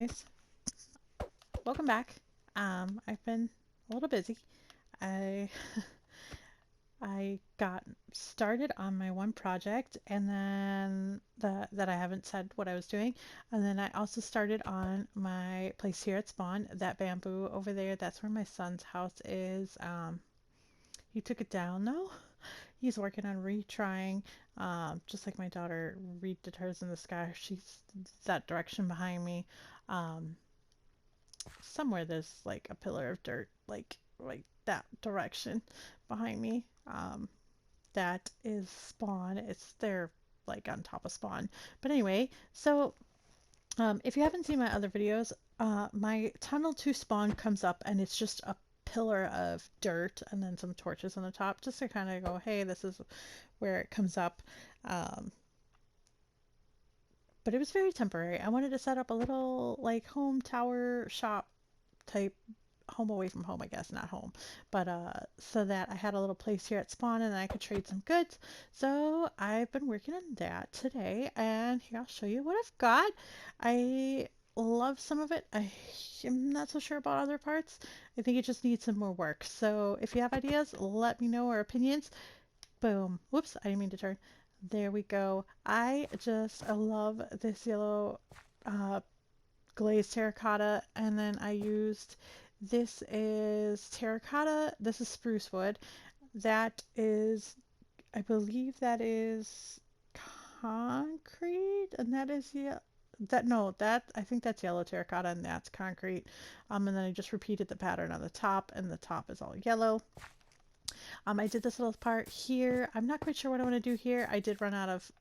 Guys, welcome back. I've been a little busy. I I got started on my one project and then that I haven't said what I was doing. And then I also started on my place here at Spawn, that bamboo over there. That's where my son's house is. He took it down though. He's working on retrying, just like my daughter redid hers in the sky. She's that direction behind me. Um, Somewhere there's like a pillar of dirt, like that direction behind me. That is Spawn. It's there like on top of Spawn. But anyway, so if you haven't seen my other videos, my tunnel to Spawn comes up and it's just a pillar of dirt and then some torches on the top just to kind of go, hey, this is where it comes up. Um, but it was very temporary. I wanted to set up a little like home tower shop type home away from home, I guess, not home, but so that I had a little place here at Spawn and I could trade some goods. So I've been working on that today, and here I'll show you what I've got. I love some of it. I am not so sure about other parts. I think it just needs some more work. So if you have ideas, let me know, or opinions. Boom. Whoops, I didn't mean to turn. There we go. I love this yellow uh, glazed terracotta, and then I used this is terracotta, this is spruce wood. That is, I believe that is concrete, and that is, yeah, that, no, that, I think that's yellow terracotta and that's concrete. And then I just repeated the pattern on the top, and the top is all yellow. I did this little part here. I'm not quite sure what I want to do here. I did run out of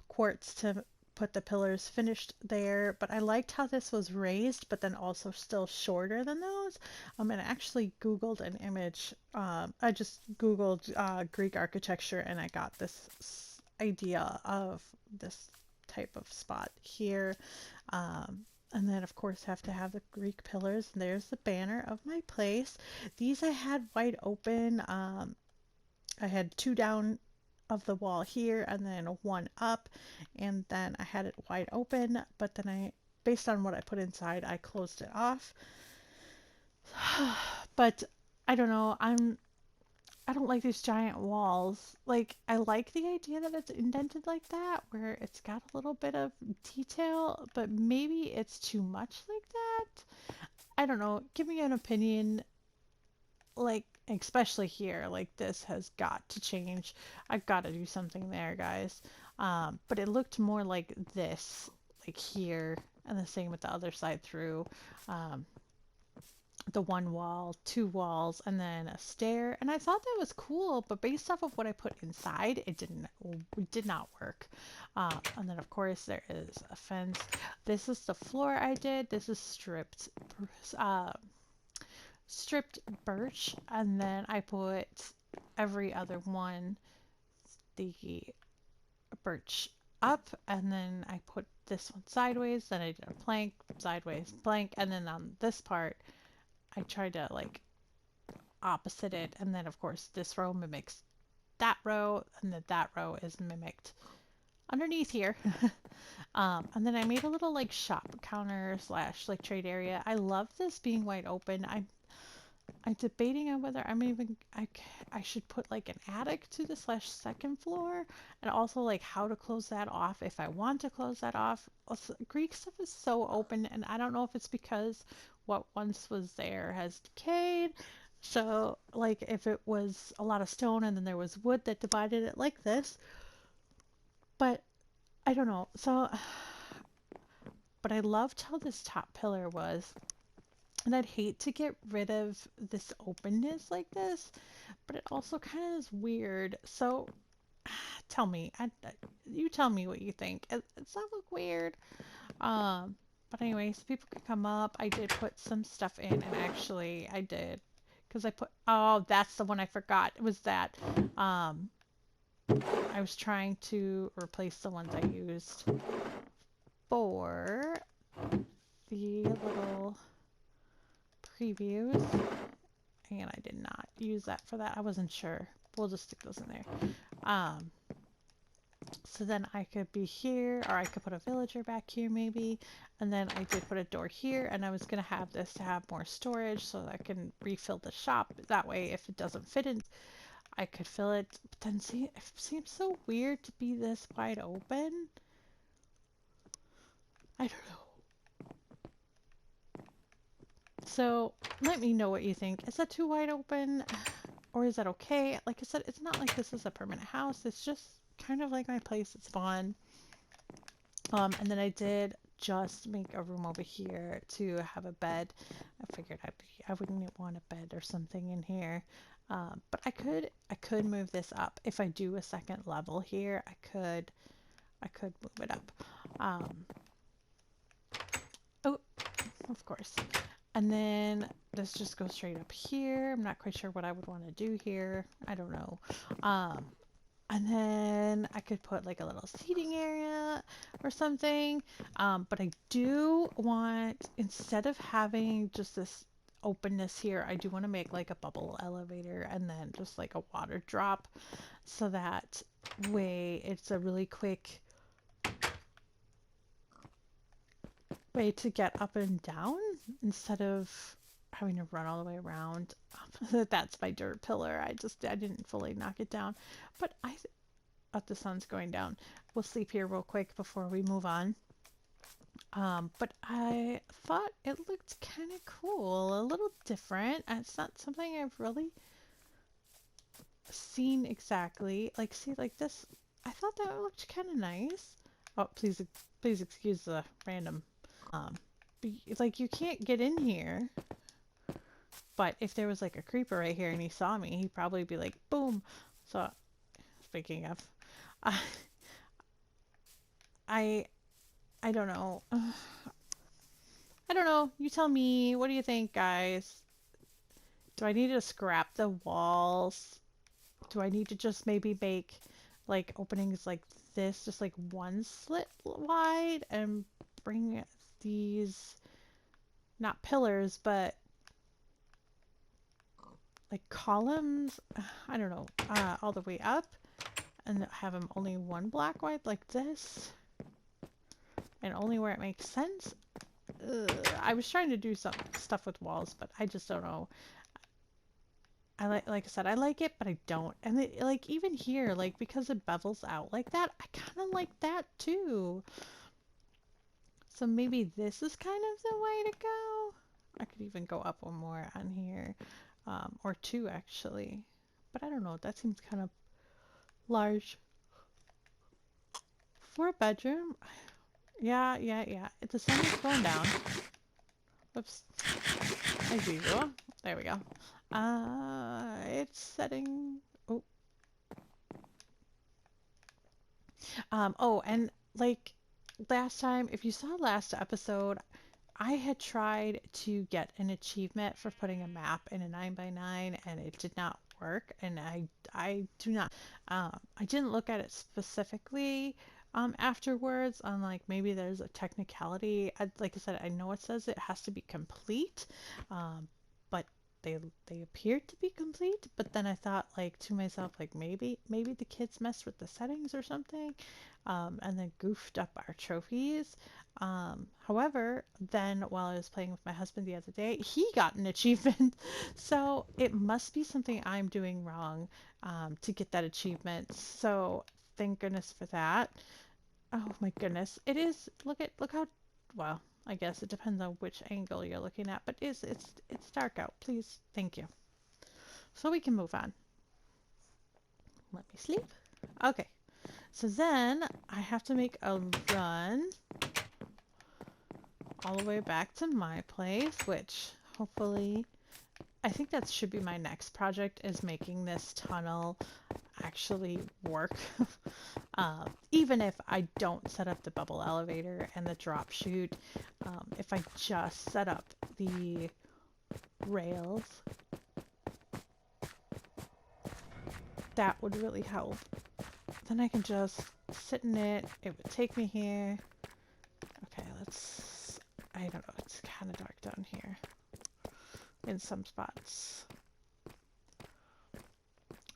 quartz to put the pillars finished there, but I liked how this was raised, but then also still shorter than those. And I actually Googled an image. I just Googled Greek architecture and I got this idea of this type of spot here. And then, of course, have to have the Greek pillars. And there's the banner of my place. These I had wide open. I had two down of the wall here and then one up, and then I had it wide open, but then based on what I put inside, I closed it off. But I don't know, I don't like these giant walls. Like, I like the idea that it's indented like that, where it's got a little bit of detail, but maybe it's too much like that. I don't know. Give me an opinion, like, especially here, like this has got to change. I've got to do something there, guys. But it looked more like this, like here, and the same with the other side through. Um, the one wall, two walls, and then a stair. And I thought that was cool, but based off of what I put inside, it did not work. And then of course there is a fence. This is the floor I did. This is uh, stripped birch, and then I put every other one the birch up, and then I put this one sideways, then I did a plank, sideways, plank, and then on this part I tried to like opposite it, and then of course this row mimics that row, and then that row is mimicked underneath here. And then I made a little like shop counter slash like trade area. I love this being wide open. I'm debating on whether I should put like an attic to the slash second floor, and also like how to close that off if I want to close that off. Also, Greek stuff is so open, and I don't know if it's because what once was there has decayed. So like if it was a lot of stone and then there was wood that divided it like this, but I don't know. So, but I loved how this top pillar was. And I'd hate to get rid of this openness like this, but it also kind of is weird. So tell me, you tell me what you think. Does that look weird? But anyways, people can come up. I did put some stuff in, and actually I did, because I put, oh, that's the one I forgot. It was that. I was trying to replace the ones I used for the little previews, and I did not use that for that. I wasn't sure. We'll just stick those in there. Um, So then I could be here, or I could put a villager back here maybe. And then I did put a door here, and I was going to have this to have more storage so that I can refill the shop. That way, if it doesn't fit in, I could fill it. But then see, it seems so weird to be this wide open. I don't know. So let me know what you think. Is that too wide open? Or is that okay? Like I said, it's not like this is a permanent house. It's just kind of like my place. It's fun. And then I did just make a room over here to have a bed. I figured I wouldn't want a bed or something in here. But I could move this up. If I do a second level here, I could move it up. Oh, of course. And then this just goes straight up here. I'm not quite sure what I would want to do here. I don't know. And then I could put like a little seating area or something. But I do want, instead of having just this openness here, I do want to make like a bubble elevator and then just like a water drop, so that way it's a really quick way to get up and down instead of having to run all the way around. That's my dirt pillar. I didn't fully knock it down, but oh, the sun's going down. We'll sleep here real quick before we move on. But I thought it looked kind of cool, a little different. It's not something I've really seen exactly. Like, see, like this, I thought that looked kind of nice. Oh, please excuse the random. Like you can't get in here, but if there was like a creeper right here and he saw me, he'd probably be like, boom. So, speaking of, uh, I I don't know. I don't know. You tell me. What do you think, guys? Do I need to scrap the walls? Do I need to just maybe make like openings like this, just like one slit wide, and bring these, not pillars, but like columns? I don't know, all the way up, and have them only one block wide like this, and only where it makes sense? I was trying to do some stuff with walls, but I just don't know. Like I said, I like it, but I don't. And like even here, like because it bevels out like that, I kind of like that too. So maybe this is kind of the way to go. I could even go up one more on here, or two actually. But I don't know. That seems kind of large for a bedroom. Yeah. The sun is going down. Whoops. As usual. There we go. It's setting. Oh. Oh, and like last time, if you saw last episode, I had tried to get an achievement for putting a map in a 9x9 and it did not work. And I do not, I didn't look at it specifically afterwards on like maybe there's a technicality. Like I said, I know it says it has to be complete, but they appeared to be complete. But then I thought like to myself like maybe the kids messed with the settings or something, and then goofed up our trophies. However, then while I was playing with my husband the other day, he got an achievement. So it must be something I'm doing wrong, to get that achievement. So thank goodness for that. Oh my goodness. It is, look how, well, I guess it depends on which angle you're looking at, but it's dark out. Please, thank you. So we can move on. Let me sleep. Okay. So then I have to make a run all the way back to my place, which hopefully, I think that should be my next project, is making this tunnel actually work. Even if I don't set up the bubble elevator and the drop chute, if I just set up the rails, that would really help. Then I can just sit in it. It would take me here. Okay, I don't know, it's kind of dark down here in some spots.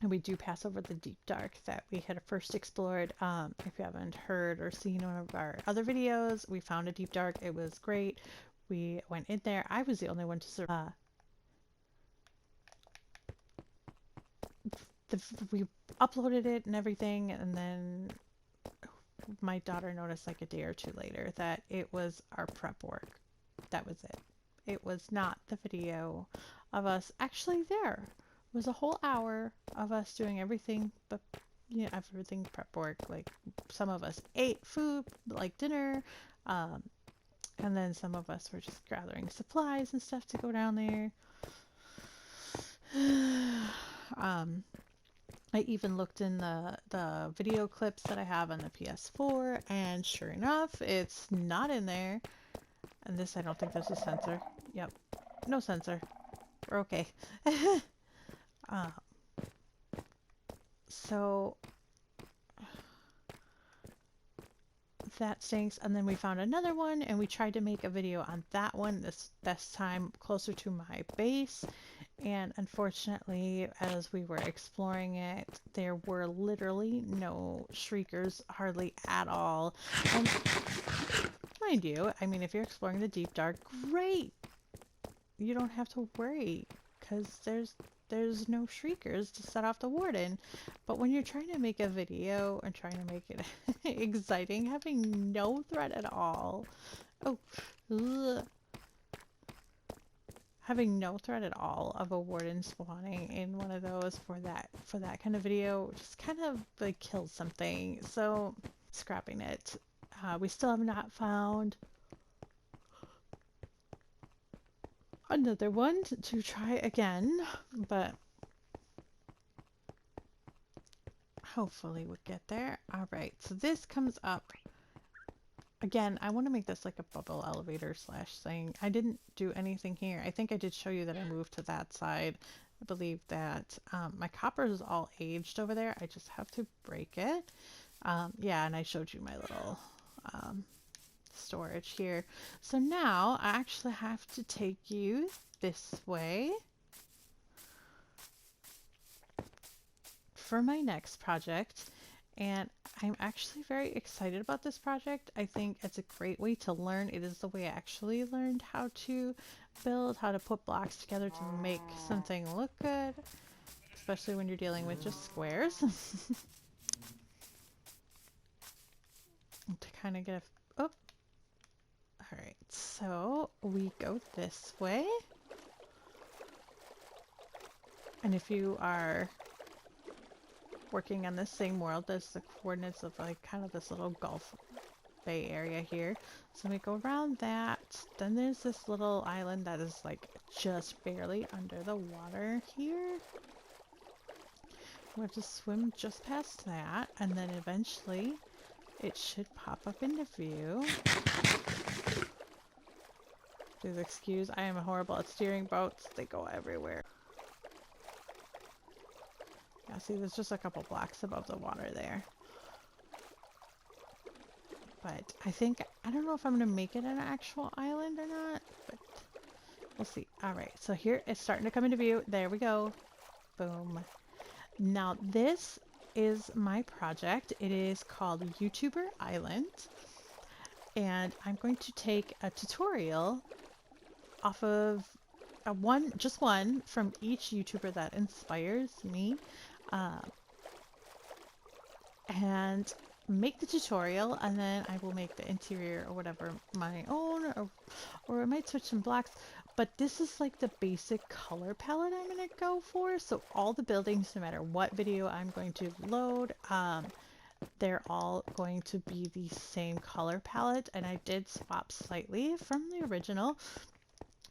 And we do pass over the deep dark that we had first explored. If you haven't heard or seen one of our other videos, we found a deep dark. It was great. We went in there. I was the only one to survive. We uploaded it and everything, and then my daughter noticed like a day or two later that it was our prep work. That was it. It was not the video of us actually there. It was a whole hour of us doing everything but everything prep work. Like some of us ate food like dinner, um, and then some of us were just gathering supplies and stuff to go down there. um, I even looked in the video clips that I have on the PS4, and sure enough, it's not in there. And this, I don't think there's a sensor. Yep, no sensor. We're okay. uh, so that stinks. And then we found another one, and we tried to make a video on that one this time closer to my base. And unfortunately, as we were exploring it, there were literally no shriekers, hardly at all. And mind you, I mean, if you're exploring the deep dark, great. You don't have to worry because there's no shriekers to set off the warden. But when you're trying to make a video and trying to make it exciting, having no threat at all. Oh, ugh. Having no threat at all of a warden spawning in one of those for that kind of video just kind of like kills something. So scrapping it. We still have not found another one to try again, but hopefully we'll get there. All right, so this comes up again. I want to make this like a bubble elevator slash thing. I didn't do anything here. I think I did show you that I moved to that side. I believe that my copper is all aged over there. I just have to break it. Yeah, and I showed you my little storage here. So now I actually have to take you this way for my next project. And I'm actually very excited about this project. I think it's a great way to learn. It is the way I actually learned how to build, how to put blocks together to make something look good, especially when you're dealing with just squares. To kind of get a... Oh, all right. So we go this way. And if you are working on this same world, there's the coordinates of like kind of this little Gulf Bay area here. So we go around that. Then there's this little island that is like just barely under the water here. We have to swim just past that, and then eventually it should pop up into view. Please excuse, I am horrible at steering boats. They go everywhere. Yeah, see, there's just a couple blocks above the water there. But I don't know if I'm going to make it an actual island or not, but we'll see. All right, so here it's starting to come into view. There we go. Boom. Now this is my project. It is called YouTuber Island. And I'm going to take a tutorial off of just one from each YouTuber that inspires me. And make the tutorial, and then I will make the interior or whatever my own, or I might switch some blocks. But this is like the basic color palette I'm going to go for. So all the buildings, no matter what video I'm going to load, they're all going to be the same color palette. And I did swap slightly from the original.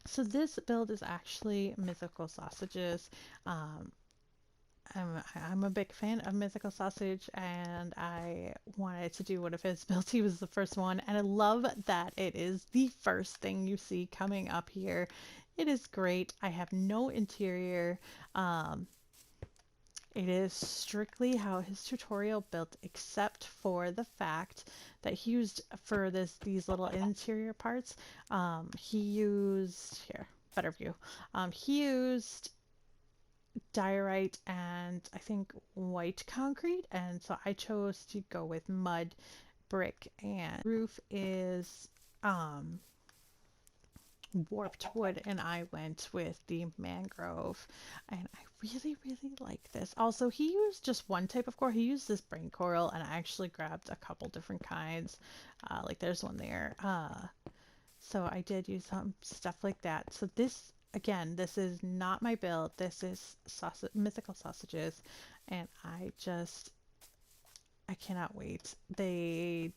So this build is actually Mythical Sausages. I'm a big fan of Mythical Sausage, and I wanted to do one of his builds. He was the first one, and I love that it is the first thing you see coming up here. It is great. I have no interior. It is strictly how his tutorial built, except for the fact that he used for these little interior parts. He used here, better view. He used diorite and I think white concrete, and so I chose to go with mud, brick, and roof is um warped wood, and I went with the mangrove, and I really, really like this. Also, he used just one type of coral. He used this brain coral, and I actually grabbed a couple different kinds. Like there's one there. So I did use some stuff like that. So this, again, this is not my build. This is sausage, mythical sausages, and I cannot wait. I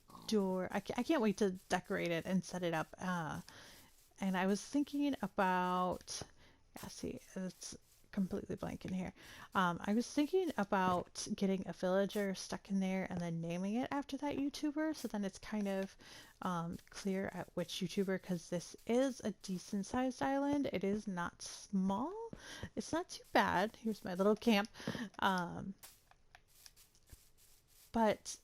can't wait to decorate it and set it up. And I was thinking about, yeah, see, it's completely blank in here. I was thinking about getting a villager stuck in there and then naming it after that YouTuber, so then it's kind of clear at which YouTuber, because this is a decent sized island. It is not small. It's not too bad. Here's my little camp. Um, but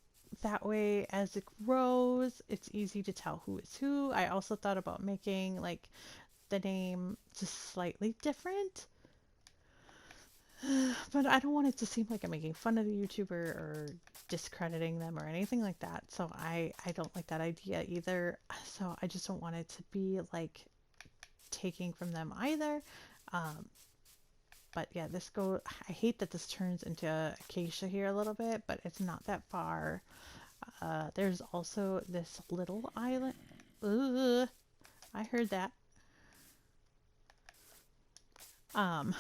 that way, as it grows, it's easy to tell who is who. I also thought about making like the name just slightly different. But I don't want it to seem like I'm making fun of the YouTuber or discrediting them or anything like that. So I don't like that idea either. So I just don't want it to be like taking from them either. Um, but yeah, I hate that this turns into acacia here a little bit, but it's not that far. There's also this little island. Ugh, I heard that. Um,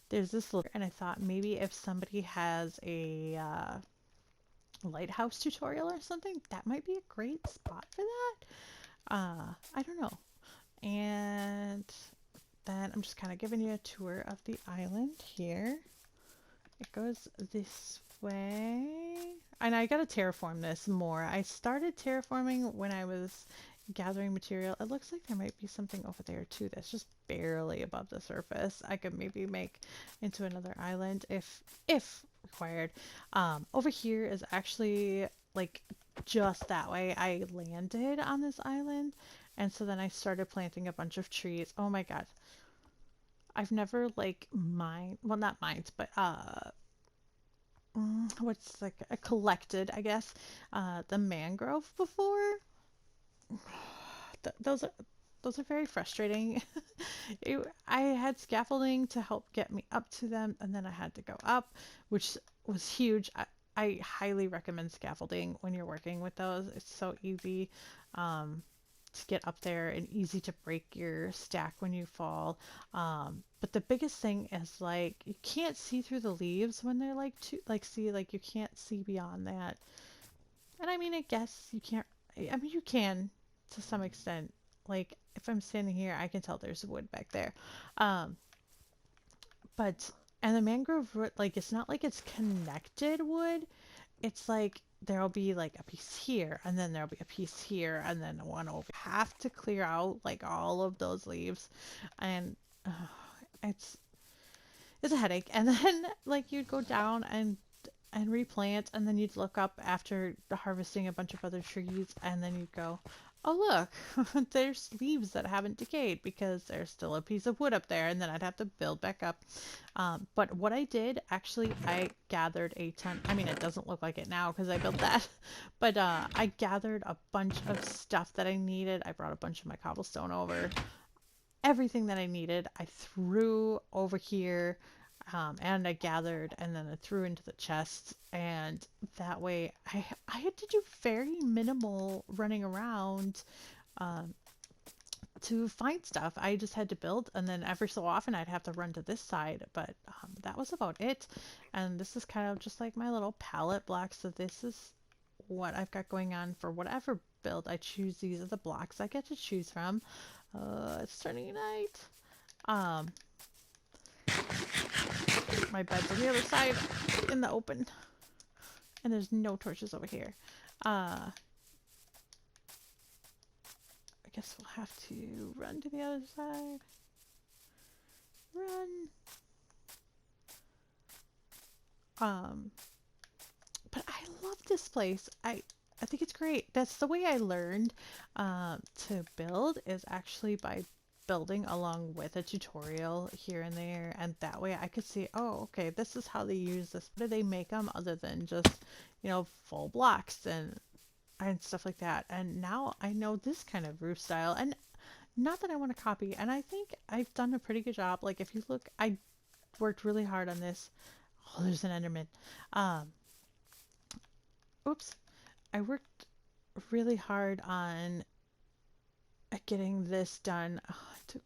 there's this little, and I thought maybe if somebody has a lighthouse tutorial or something, that might be a great spot for that. I don't know. And then I'm just kind of giving you a tour of the island here. It goes this way. And I gotta terraform this more. I started terraforming when I was gathering material. It looks like there might be something over there too that's just barely above the surface. I could maybe make into another island if required. Over here is actually like just that way. I landed on this island, and so then I started planting a bunch of trees. Oh my god. I've never like mined, well not mined, but what's like a collected, I guess, the mangrove before. Th those are very frustrating. I had scaffolding to help get me up to them, and then I had to go up, which was huge. I highly recommend scaffolding when you're working with those. It's so easy to get up there and easy to break your stack when you fall. But the biggest thing is like you can't see through the leaves when they're like see like you can't see beyond that. And I mean, I guess you can't. I mean, you can to some extent. Like if I'm standing here, I can tell there's wood back there. Um, but and the mangrove root, like it's not like it's connected wood. It's like there'll be like a piece here, and then there'll be a piece here, and then one over. Have to clear out like all of those leaves, and it's it's a headache. And then like you'd go down and replant, and then you'd look up after harvesting a bunch of other trees, and then you'd go, oh look, there's leaves that haven't decayed because there's still a piece of wood up there, and then I'd have to build back up. But what I did, actually, I gathered a ton. I mean, it doesn't look like it now because I built that, but I gathered a bunch of stuff that I needed. I brought a bunch of my cobblestone over. Everything that I needed, I threw over here, and I gathered, and then I threw into the chest, and that way I had to do very minimal running around um, to find stuff. I just had to build, and then every so often I'd have to run to this side, but that was about it. And this is kind of just like my little palette block, so this is what I've got going on for whatever build I choose. These are the blocks I get to choose from. It's turning night. Um, my bed's on the other side in the open, and there's no torches over here. I guess we'll have to run to the other side. Run. But I love this place. I think it's great. That's the way I learned to build, is actually by building along with a tutorial here and there, and that way I could see, oh, okay, this is how they use this. What do they make them other than just, full blocks and stuff like that. And now I know this kind of roof style, and not that I want to copy. And I think I've done a pretty good job. Like if you look, I worked really hard on this. Oh, there's an Enderman. Um, oops. I worked really hard on getting this done. Oh, it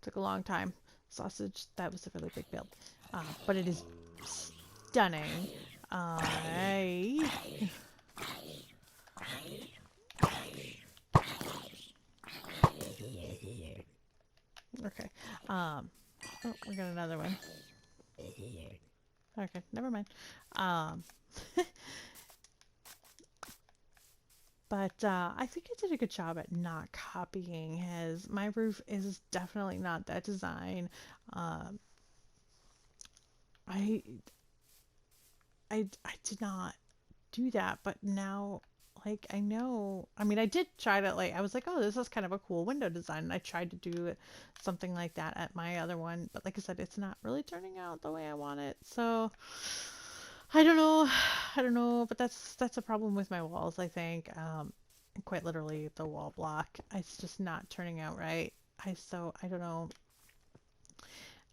took a long time. Sausage, that was a really big build. But it is stunning. I Okay. Oh, we got another one. Okay, never mind. Um, but I think I did a good job at not copying his. My roof is definitely not that design. Um, I I did not do that, but now like I know. I mean, I did try to I was like, oh, this is kind of a cool window design, and I tried to do something like that at my other one, but like I said, it's not really turning out the way I want it. So I don't know. I don't know, but that's a problem with my walls, I think. Quite literally the wall block. It's just not turning out right. I don't know.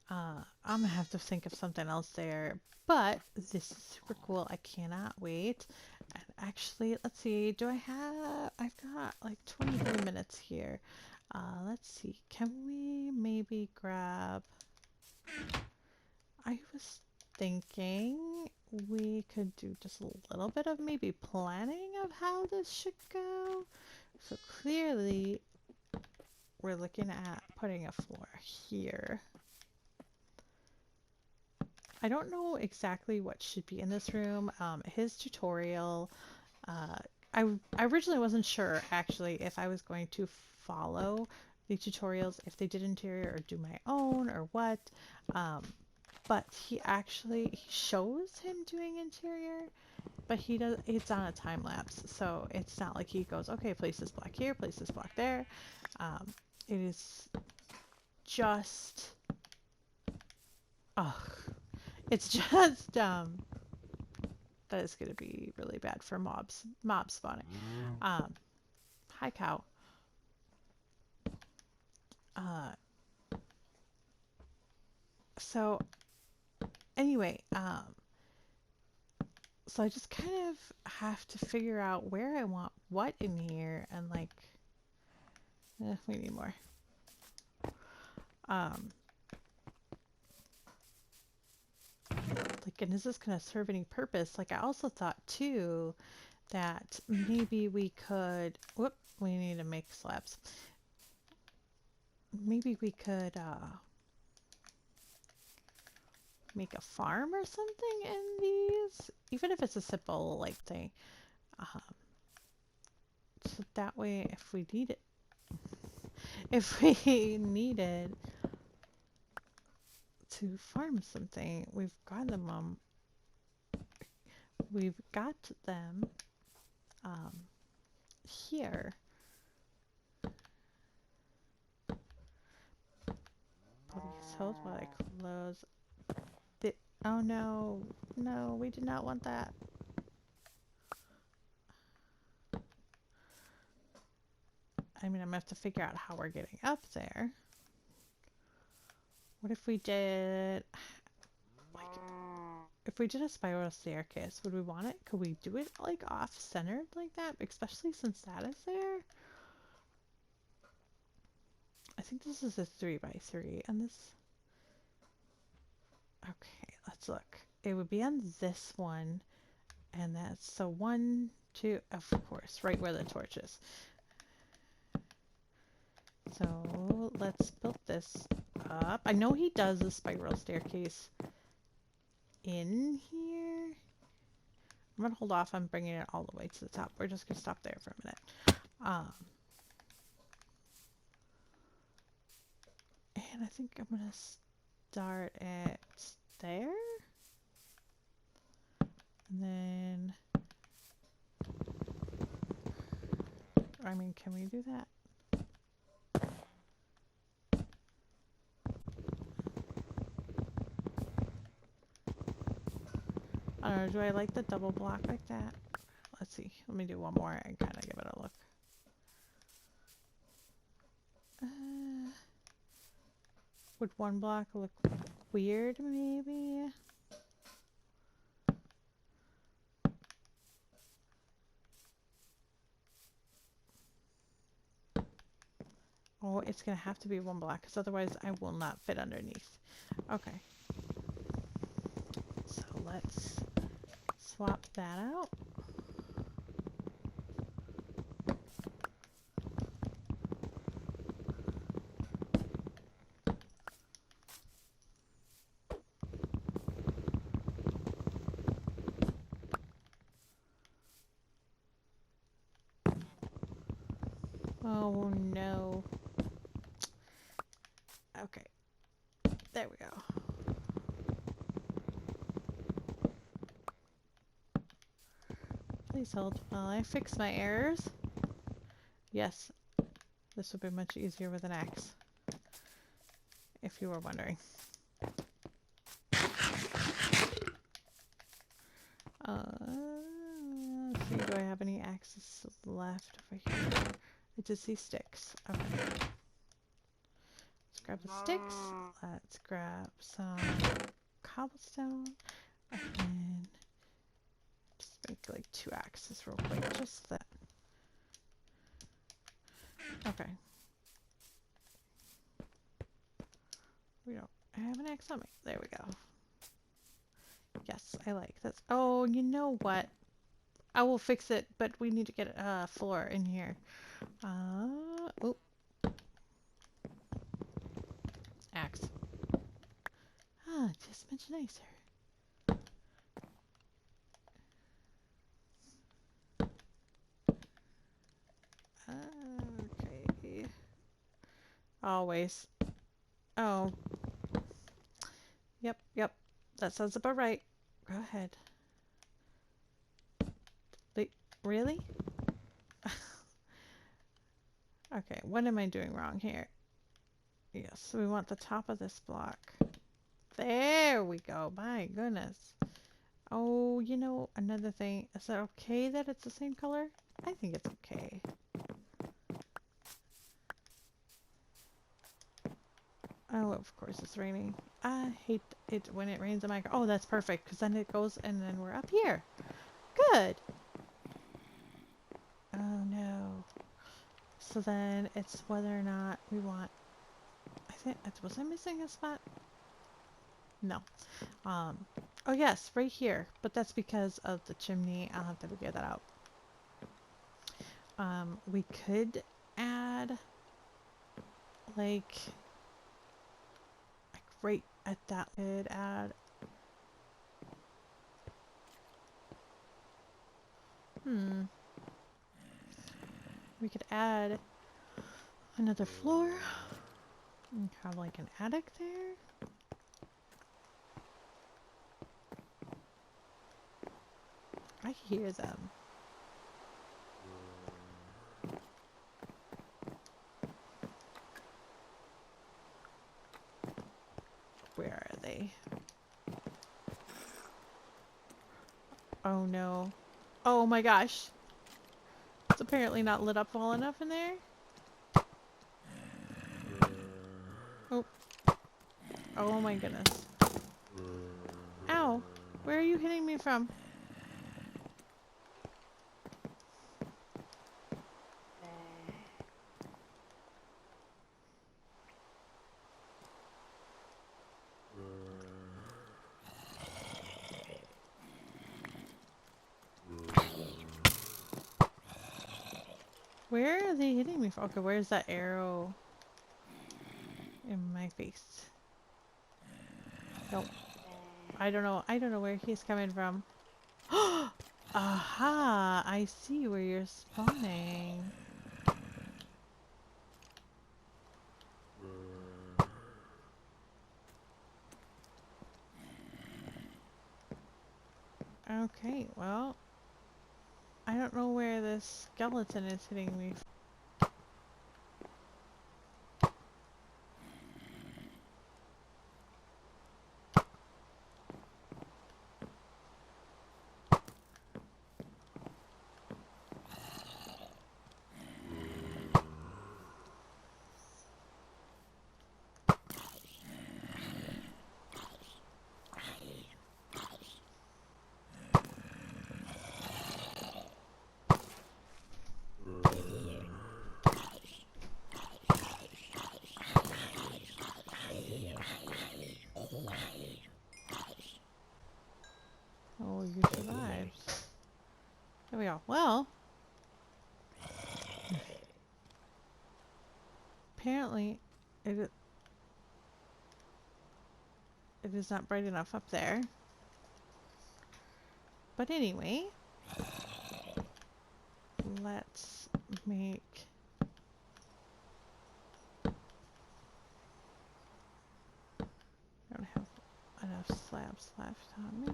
I'm gonna have to think of something else there. But this is super cool. I cannot wait. And actually, let's see. I've got like 23 minutes here. Let's see. Can we maybe grab? I was thinking we could do just a little bit of maybe planning of how this should go. So clearly, we're looking at putting a floor here. I don't know exactly what should be in this room. His tutorial, uh, I originally wasn't sure actually if I was going to follow the tutorials, if they did interior or do my own or what. But he shows him doing interior, but it's on a time lapse, so it's not like he goes, okay, place this block here, place this block there. It is just, oh, it's just that is going to be really bad for mob spawning. Hi cow. uh so anyway, so I just kind of have to figure out where I want what in here, and we need more. um like, and is this going to serve any purpose? Like, I also thought too that maybe we could, whoop, we need to make slabs. Maybe we could make a farm or something in these, even if it's a simple like thing. Um, so that way, if we need it, if we needed to farm something, we've got them here. Please hold while I close the. Oh no, no, we did not want that. I mean, I'm gonna have to figure out how we're getting up there. What if we did, like, if we did a spiral staircase, would we want it? Could we do it like off-centered like that? Especially since that is there. I think this is a 3x3, and this. Okay, let's look. It would be on this one, and that's so 1, 2, of course, right where the torch is. So let's build this up. I know he does a spiral staircase in here. I'm gonna hold off on bringing it all the way to the top. We're just gonna stop there for a minute. And I think I'm gonna start at there. And then, I mean, can we do that? I don't know, do I like the double block like that? Let's see. Let me do one more and kind of give it a look. Would one block look weird, maybe? Oh, it's gonna have to be one block, because otherwise I will not fit underneath. Okay. So let's swap that out. Oh no. Okay. There we go. Please hold while I fix my errors. Yes, this would be much easier with an axe, if you were wondering. Let's see, do I have any axes left over here? I just see sticks. Okay. Let's grab the sticks. Let's grab some cobblestone. And then just make like 2 axes real quick. Just that. Okay. We don't have an axe on me. There we go. Yes, I like this. Oh, you know what? I will fix it, but we need to get a floor in here. Oh. Axe. Ah, just much nicer. Okay. Always. Oh. Yep. That sounds about right. Go ahead. Wait, really? Okay, what am I doing wrong here? Yes, we want the top of this block. There we go. My goodness. Oh, you know, another thing. Is it okay that it's the same color? I think it's okay. Oh, of course it's raining. I hate it when it rains in my car. Oh, that's perfect, because then it goes and then we're up here. Good. Oh, no. So then it's whether or not we want... I think... Was I missing a spot? No. Oh, yes, right here. But that's because of the chimney. I'll have to figure that out. We could add... like right at that, could add... We could add another floor and have like an attic there. I hear them. Where are they? Oh no. Oh my gosh. It's apparently not lit up well enough in there. Oh. Oh my goodness. Ow. Where are you hitting me from? Where are they hitting me from? Okay, where's that arrow in my face? Nope. I don't know where he's coming from. Aha! I see where you're spawning. Okay, well, I don't know where this skeleton is hitting me. we go. Well, apparently it it is not bright enough up there. But anyway, let's make... I don't have enough slabs left on me.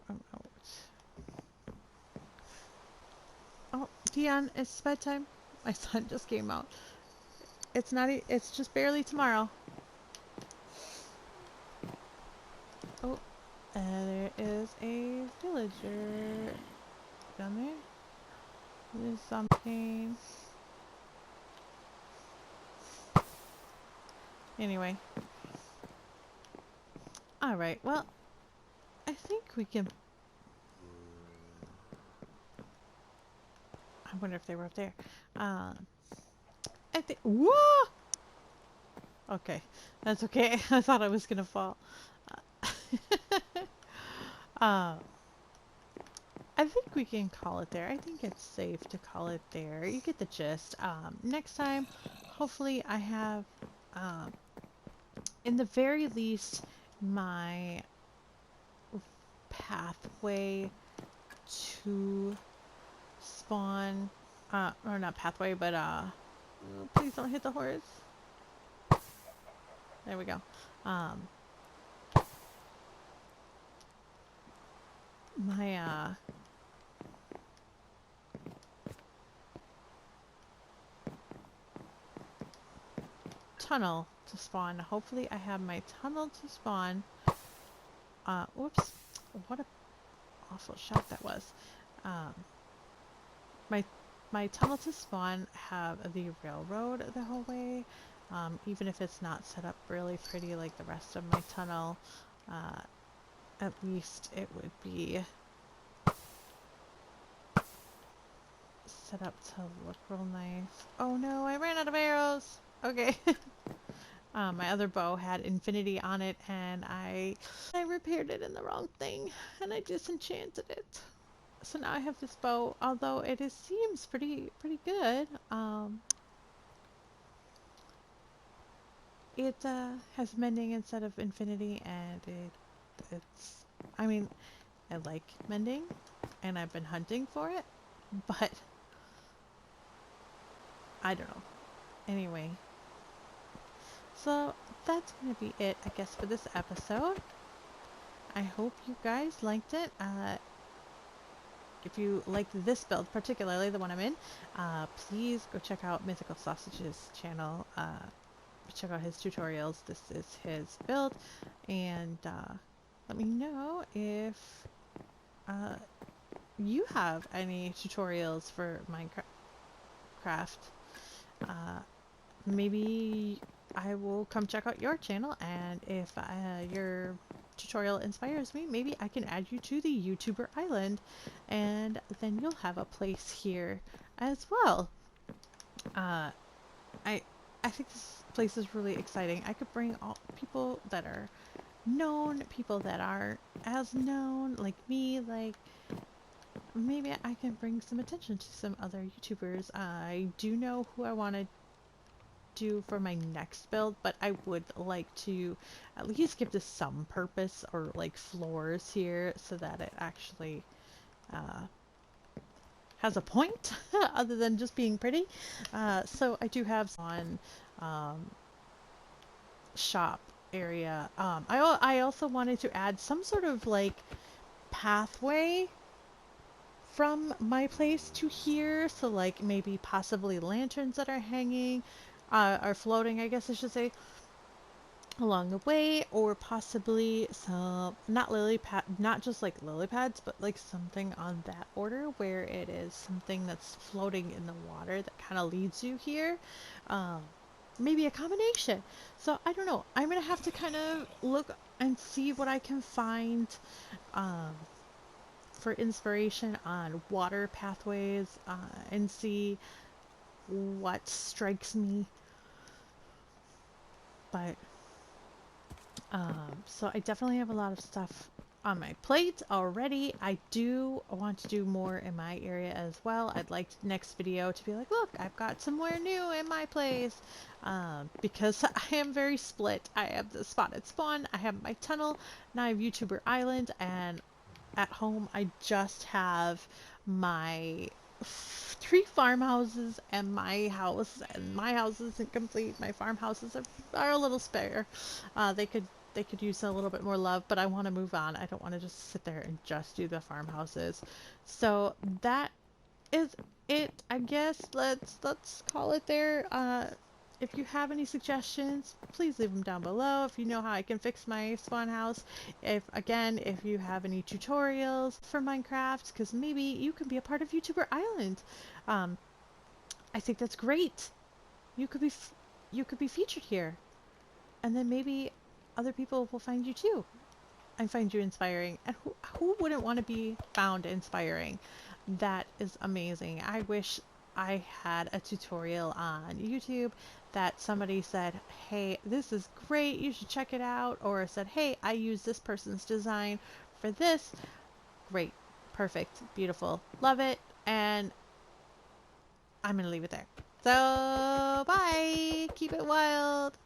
I'm out. Oh, Dion, it's bedtime. My son just came out. It's not. It's just barely tomorrow. Oh, there is a villager down there. There's something. Anyway. Alright, well, I think we can... I wonder if they were up there. I think... Whoa! Okay, that's okay. I thought I was gonna fall. I think we can call it there. I think it's safe to call it there. You get the gist. Next time, hopefully I have, in the very least, my pathway to spawn, or not pathway, but, please don't hit the horse. There we go. My, tunnel to spawn. Hopefully I have my tunnel to spawn. Whoops. What a awful shot that was. My tunnel to spawn have the railroad the whole way. Even if it's not set up really pretty like the rest of my tunnel, at least it would be set up to look real nice. Oh no, I ran out of arrows! Okay. My other bow had infinity on it and I repaired it in the wrong thing and I disenchanted it. So now I have this bow, although seems pretty good. It has mending instead of infinity, and it's, I mean, I like mending and I've been hunting for it, but I don't know. Anyway, so that's gonna be it, I guess, for this episode. I hope you guys liked it. If you liked this build, particularly the one I'm in, please go check out Mythical Sausage's channel. Check out his tutorials. This is his build, and let me know if you have any tutorials for Minecraft. Maybe I will come check out your channel, and if your tutorial inspires me, maybe I can add you to the YouTuber Island, and then you'll have a place here as well. I think this place is really exciting. I could bring all people that are known, people that are as known, like me, like maybe I can bring some attention to some other YouTubers. I do know who I want to do for my next build, but I would like to at least give this some purpose, or like floors here, so that it actually has a point other than just being pretty. So I do have on shop area. I also wanted to add some sort of like pathway from my place to here, so like maybe possibly lanterns that are hanging, are floating, I guess I should say, along the way, or possibly some, not just like lily pads, but like something on that order where it is something that's floating in the water that kind of leads you here. Maybe a combination. So I don't know. I'm gonna have to kind of look and see what I can find for inspiration on water pathways, and see what strikes me But so I definitely have a lot of stuff on my plate already. I do want to do more in my area as well. I'd like next video to be like, look, I've got somewhere new in my place. Because I am very split. I have the spotted spawn, I have my tunnel, now I have YouTuber Island, and at home I just have my three farmhouses and my house, and my house isn't complete. My farmhouses are a little spare. They could use a little bit more love, but I want to move on. I don't want to just sit there and just do the farmhouses. So that is it. I guess let's call it there. If you have any suggestions, please leave them down below. If you know how I can fix my spawn house, if you have any tutorials for Minecraft, because maybe you can be a part of YouTuber Island. Um, I think that's great. You could you could be featured here, and then maybe other people will find you too and find you inspiring. And who wouldn't want to be found inspiring? That is amazing. I wish I had a tutorial on YouTube that somebody said, hey, this is great, you should check it out, or said, hey, I use this person's design for this. Great, perfect, beautiful, love it, and I'm gonna leave it there. So bye, keep it wild.